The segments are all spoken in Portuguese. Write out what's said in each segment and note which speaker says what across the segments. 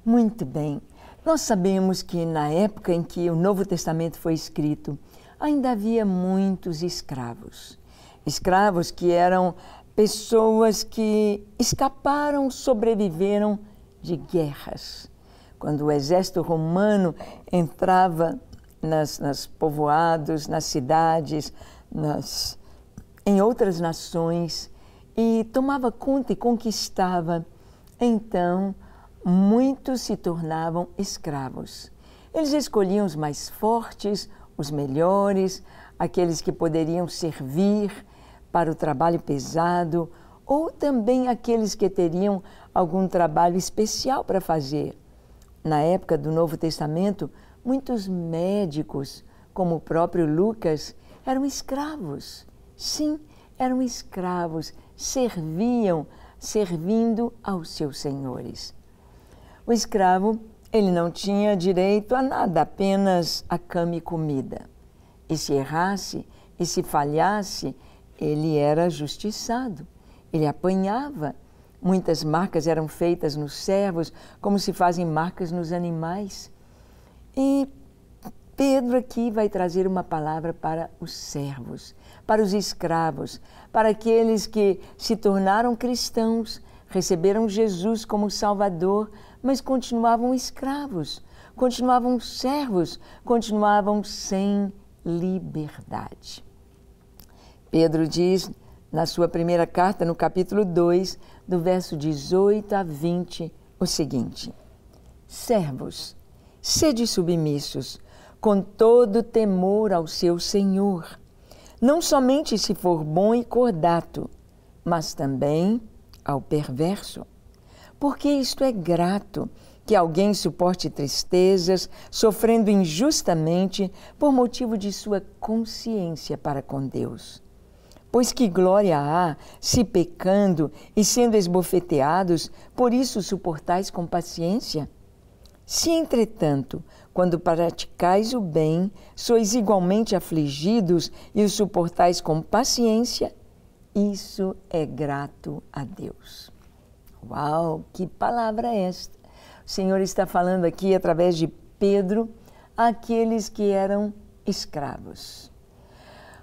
Speaker 1: Muito bem. Nós sabemos que na época em que o Novo Testamento foi escrito, ainda havia muitos escravos. Escravos que eram pessoas que escaparam, sobreviveram de guerras. Quando o exército romano entrava nas povoados, nas cidades, em outras nações e tomava conta e conquistava, então muitos se tornavam escravos. Eles escolhiam os mais fortes, os melhores, aqueles que poderiam servir para o trabalho pesado, ou também aqueles que teriam algum trabalho especial para fazer. Na época do Novo Testamento, muitos médicos, como o próprio Lucas, eram escravos. Sim, eram escravos, servindo aos seus senhores. O escravo, ele não tinha direito a nada, apenas a cama e comida. E se errasse, e se falhasse, ele era justiçado, ele apanhava. Muitas marcas eram feitas nos servos, como se fazem marcas nos animais. E Pedro aqui vai trazer uma palavra para os servos, para os escravos, para aqueles que se tornaram cristãos, receberam Jesus como Salvador, mas continuavam escravos, continuavam servos, continuavam sem liberdade. Pedro diz na sua primeira carta, no capítulo 2, do verso 18 a 20, o seguinte: servos, sede submissos, com todo temor ao seu Senhor, não somente se for bom e cordato, mas também ao perverso. Porque isto é grato, que alguém suporte tristezas, sofrendo injustamente por motivo de sua consciência para com Deus. Pois que glória há, se pecando e sendo esbofeteados, por isso suportais com paciência? Se, entretanto, quando praticais o bem, sois igualmente afligidos e o suportais com paciência, isso é grato a Deus. Uau, que palavra é esta! O Senhor está falando aqui, através de Pedro, àqueles que eram escravos.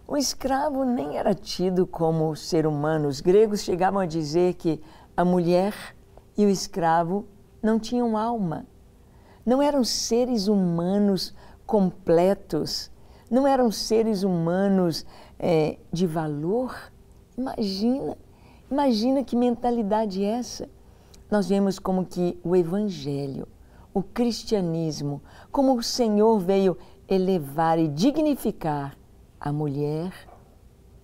Speaker 1: O escravo nem era tido como ser humano. Os gregos chegavam a dizer que a mulher e o escravo não tinham alma. Não eram seres humanos completos, não eram seres humanos de valor. Imagina que mentalidade é essa. Nós vemos como que o Evangelho, o cristianismo, como o Senhor veio elevar e dignificar a mulher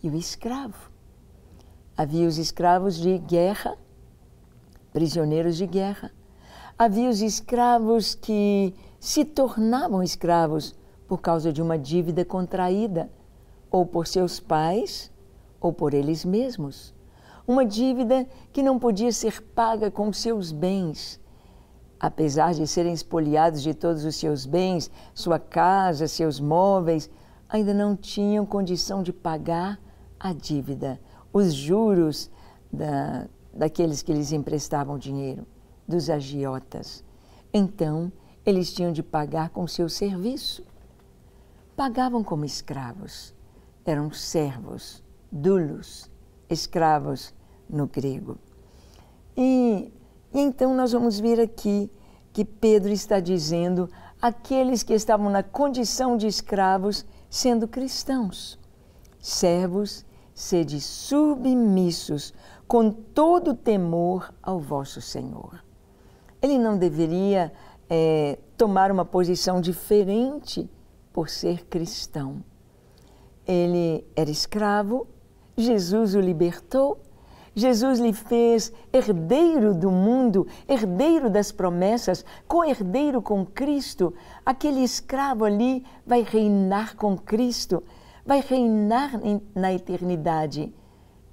Speaker 1: e o escravo. Havia os escravos de guerra, prisioneiros de guerra. Havia os escravos que se tornavam escravos por causa de uma dívida contraída, ou por seus pais, ou por eles mesmos. Uma dívida que não podia ser paga com seus bens. Apesar de serem espoliados de todos os seus bens, sua casa, seus móveis, ainda não tinham condição de pagar a dívida, os juros daqueles que lhes emprestavam dinheiro, dos agiotas. Então, eles tinham de pagar com seu serviço. Pagavam como escravos. Eram servos, doulos, escravos no grego. E então nós vamos ver aqui que Pedro está dizendo aqueles que estavam na condição de escravos sendo cristãos. Servos, sede submissos com todo temor ao vosso Senhor. Ele não deveria tomar uma posição diferente por ser cristão. Ele era escravo, Jesus o libertou, Jesus lhe fez herdeiro do mundo, herdeiro das promessas, co-herdeiro com Cristo. Aquele escravo ali vai reinar com Cristo, vai reinar na eternidade.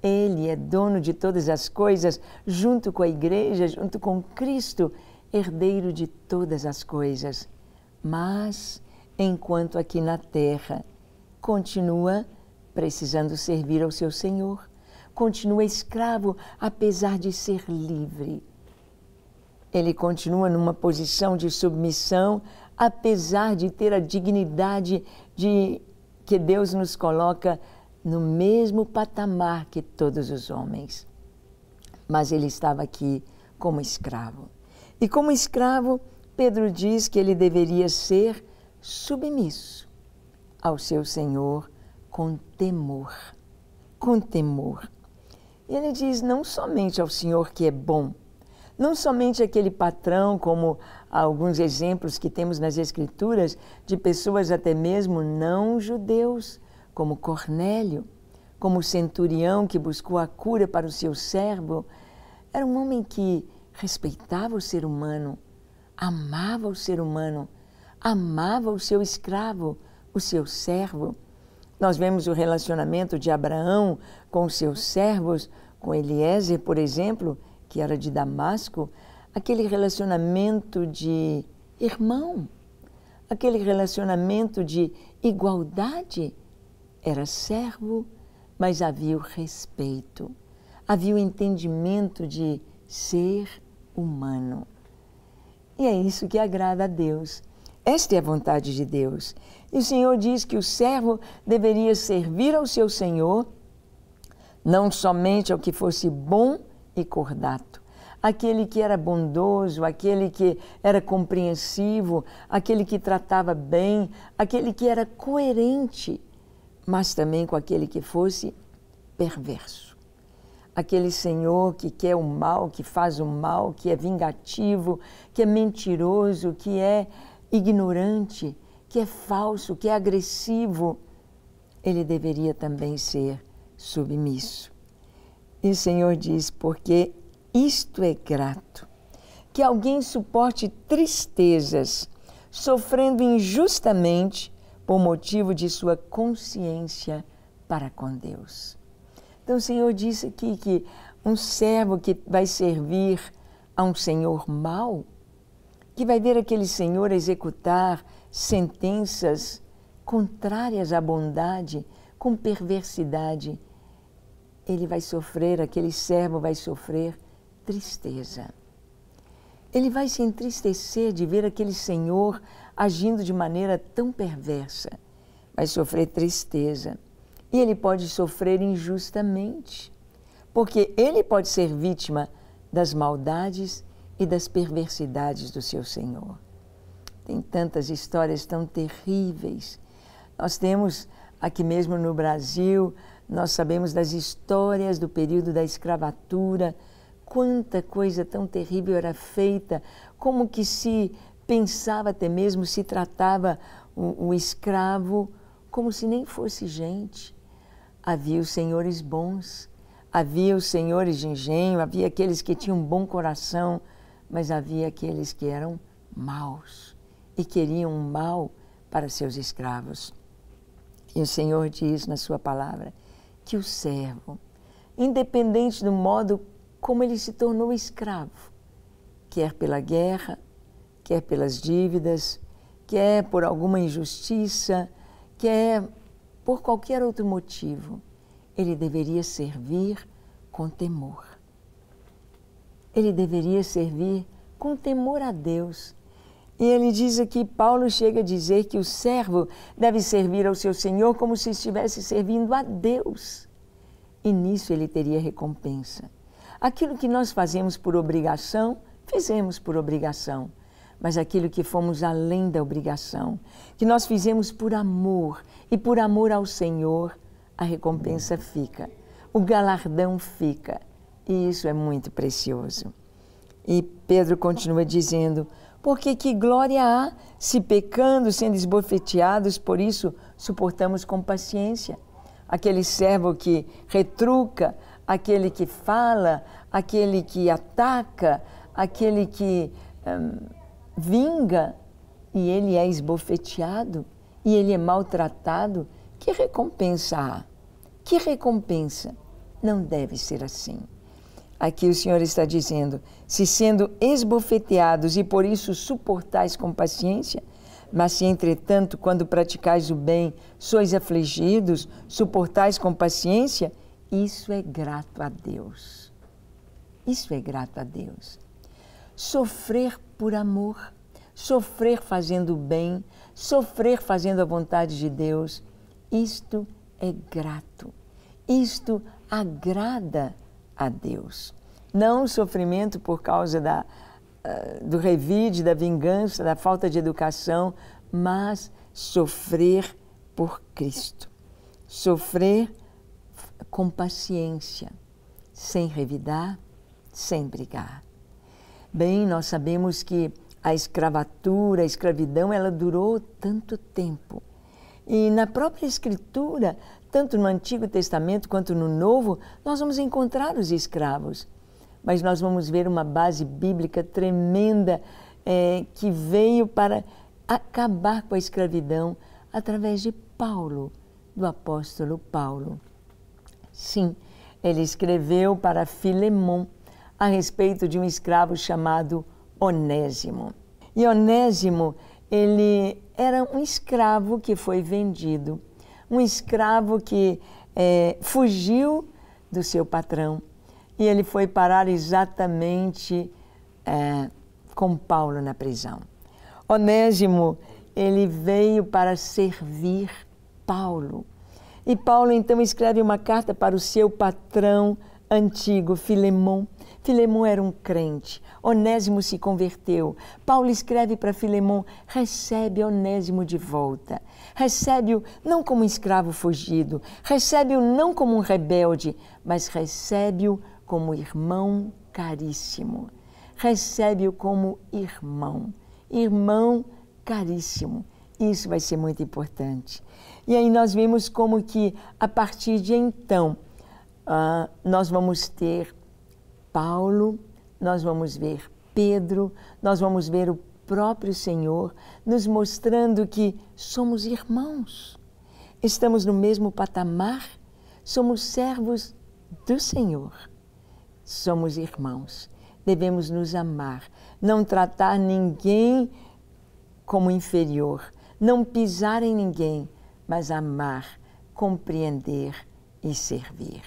Speaker 1: Ele é dono de todas as coisas, junto com a igreja, junto com Cristo, herdeiro de todas as coisas. Mas, enquanto aqui na terra, continua precisando servir ao seu Senhor, continua escravo, apesar de ser livre. ele continua numa posição de submissão, apesar de ter a dignidade de que Deus nos coloca no mesmo patamar que todos os homens. Mas ele estava aqui como escravo. E como escravo, Pedro diz que ele deveria ser submisso ao seu Senhor com temor. Com temor. E ele diz não somente ao Senhor que é bom, não somente aquele patrão, como alguns exemplos que temos nas Escrituras, de pessoas até mesmo não judeus, como Cornélio, como o centurião que buscou a cura para o seu servo. Era um homem que respeitava o ser humano, amava o ser humano, amava o seu escravo, o seu servo. Nós vemos o relacionamento de Abraão com os seus servos, com Eliezer, por exemplo, que era de Damasco, aquele relacionamento de irmão, aquele relacionamento de igualdade. Era servo, mas havia o respeito, havia o entendimento de ser humano. E é isso que agrada a Deus. Esta é a vontade de Deus. E o Senhor diz que o servo deveria servir ao seu Senhor, não somente ao que fosse bom e cordato, aquele que era bondoso, aquele que era compreensivo, aquele que tratava bem, aquele que era coerente, mas também com aquele que fosse perverso. Aquele senhor que quer o mal, que faz o mal, que é vingativo, que é mentiroso, que é ignorante, que é falso, que é agressivo, ele deveria também ser submisso. E o Senhor diz, porque isto é grato, que alguém suporte tristezas, sofrendo injustamente por motivo de sua consciência para com Deus. Então o Senhor disse aqui que um servo que vai servir a um senhor mau, que vai ver aquele senhor executar sentenças contrárias à bondade, com perversidade, ele vai sofrer, aquele servo vai sofrer tristeza. Ele vai se entristecer de ver aquele senhor agindo de maneira tão perversa. Vai sofrer tristeza. E ele pode sofrer injustamente, porque ele pode ser vítima das maldades e das perversidades do seu Senhor. Tem tantas histórias tão terríveis. Nós temos aqui mesmo no Brasil, nós sabemos das histórias do período da escravatura, quanta coisa tão terrível era feita, como que se pensava até mesmo, se tratava o escravo como se nem fosse gente. Havia os senhores bons, havia os senhores de engenho, havia aqueles que tinham um bom coração, mas havia aqueles que eram maus e queriam um mal para seus escravos. E o Senhor diz na sua palavra que o servo, independente do modo como ele se tornou escravo, quer pela guerra, quer pelas dívidas, quer por alguma injustiça, quer por qualquer outro motivo, ele deveria servir com temor. Ele deveria servir com temor a Deus. E ele diz aqui, Paulo chega a dizer que o servo deve servir ao seu Senhor como se estivesse servindo a Deus. E nisso ele teria recompensa. Aquilo que nós fazemos por obrigação, fizemos por obrigação. Mas aquilo que fomos além da obrigação, que nós fizemos por amor e por amor ao Senhor, a recompensa fica, o galardão fica. E isso é muito precioso. E Pedro continua dizendo, porque que glória há se pecando, sendo esbofeteados, por isso suportamos com paciência. Aquele servo que retruca, aquele que fala, aquele que ataca, aquele que vinga, e ele é esbofeteado, e ele é maltratado, que recompensa há? Que recompensa? Não deve ser assim. Aqui o Senhor está dizendo, se sendo esbofeteados e por isso suportais com paciência, mas se entretanto, quando praticais o bem, sois afligidos, suportais com paciência, isso é grato a Deus. Isso é grato a Deus. sofrer por amor, sofrer fazendo o bem, sofrer fazendo a vontade de Deus. Isto é grato, isto agrada a Deus. Não o sofrimento por causa do revide, da vingança, da falta de educação, mas sofrer por Cristo. Sofrer com paciência, sem revidar, sem brigar. Bem, nós sabemos que a escravatura, a escravidão, ela durou tanto tempo. E na própria Escritura, tanto no Antigo Testamento quanto no Novo, nós vamos encontrar os escravos. Mas nós vamos ver uma base bíblica tremenda que veio para acabar com a escravidão através de Paulo, do apóstolo Paulo. Sim, ele escreveu para Filemon a respeito de um escravo chamado Onésimo. E Onésimo, ele era um escravo que foi vendido, um escravo que fugiu do seu patrão e ele foi parar exatamente com Paulo na prisão. Onésimo, ele veio para servir Paulo. E Paulo então escreve uma carta para o seu patrão antigo, Filemon. Filemon era um crente, Onésimo se converteu. Paulo escreve para Filemon: recebe Onésimo de volta. Recebe-o não como um escravo fugido, recebe-o não como um rebelde, mas recebe-o como irmão caríssimo. Recebe-o como irmão, irmão caríssimo. Isso vai ser muito importante. E aí nós vemos como que, a partir de então, nós vamos ter Paulo, nós vamos ver Pedro, nós vamos ver o próprio Senhor nos mostrando que somos irmãos, estamos no mesmo patamar, somos servos do Senhor, somos irmãos, devemos nos amar, não tratar ninguém como inferior, não pisar em ninguém, mas amar, compreender e servir.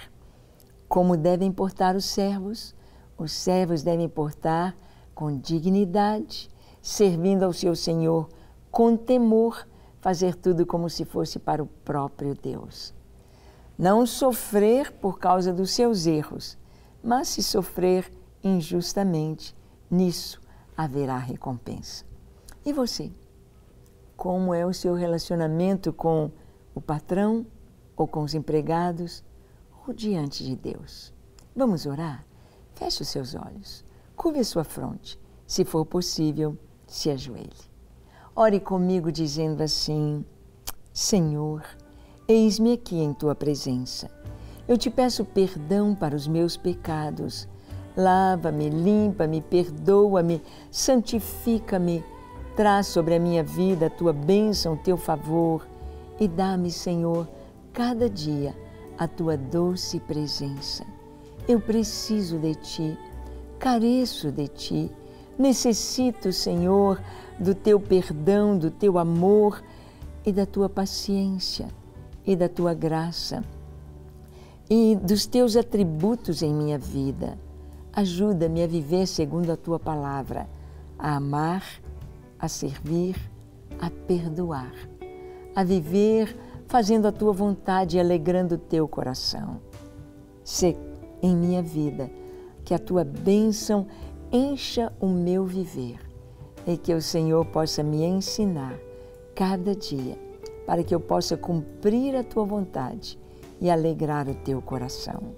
Speaker 1: Como devem portar os servos? Os servos devem portar com dignidade, servindo ao seu Senhor com temor, fazer tudo como se fosse para o próprio Deus. Não sofrer por causa dos seus erros, mas se sofrer injustamente, nisso haverá recompensa. E você? Como é o seu relacionamento com o patrão ou com os empregados ou diante de Deus? Vamos orar? Feche os seus olhos, curve a sua fronte, se for possível, se ajoelhe. Ore comigo dizendo assim: Senhor, eis-me aqui em Tua presença. Eu te peço perdão para os meus pecados. Lava-me, limpa-me, perdoa-me, santifica-me. Traz sobre a minha vida a Tua bênção, o Teu favor e dá-me, Senhor, cada dia a Tua doce presença. Eu preciso de Ti, careço de Ti, necessito, Senhor, do Teu perdão, do Teu amor e da Tua paciência e da Tua graça e dos Teus atributos em minha vida. Ajuda-me a viver segundo a Tua palavra, a amar, a servir, a perdoar, a viver fazendo a Tua vontade e alegrando o Teu coração. Se em minha vida que a Tua bênção encha o meu viver e que o Senhor possa me ensinar cada dia para que eu possa cumprir a Tua vontade e alegrar o Teu coração.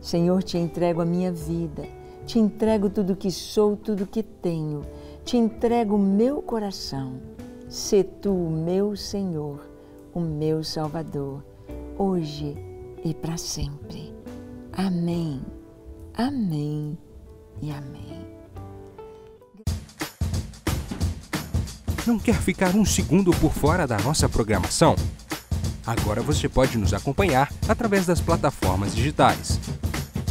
Speaker 1: Senhor, te entrego a minha vida, te entrego tudo que sou, tudo que tenho, te entrego o meu coração. Sê Tu o meu Senhor, o meu Salvador, hoje e para sempre. Amém, amém e amém.
Speaker 2: Não quer ficar um segundo por fora da nossa programação? Agora você pode nos acompanhar através das plataformas digitais.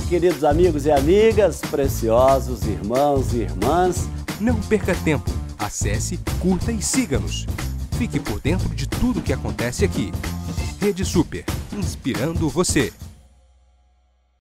Speaker 3: Queridos amigos e amigas, preciosos irmãos e irmãs,
Speaker 2: não perca tempo. Acesse, curta e siga-nos. Fique por dentro de tudo o que acontece aqui. Rede Super, inspirando você.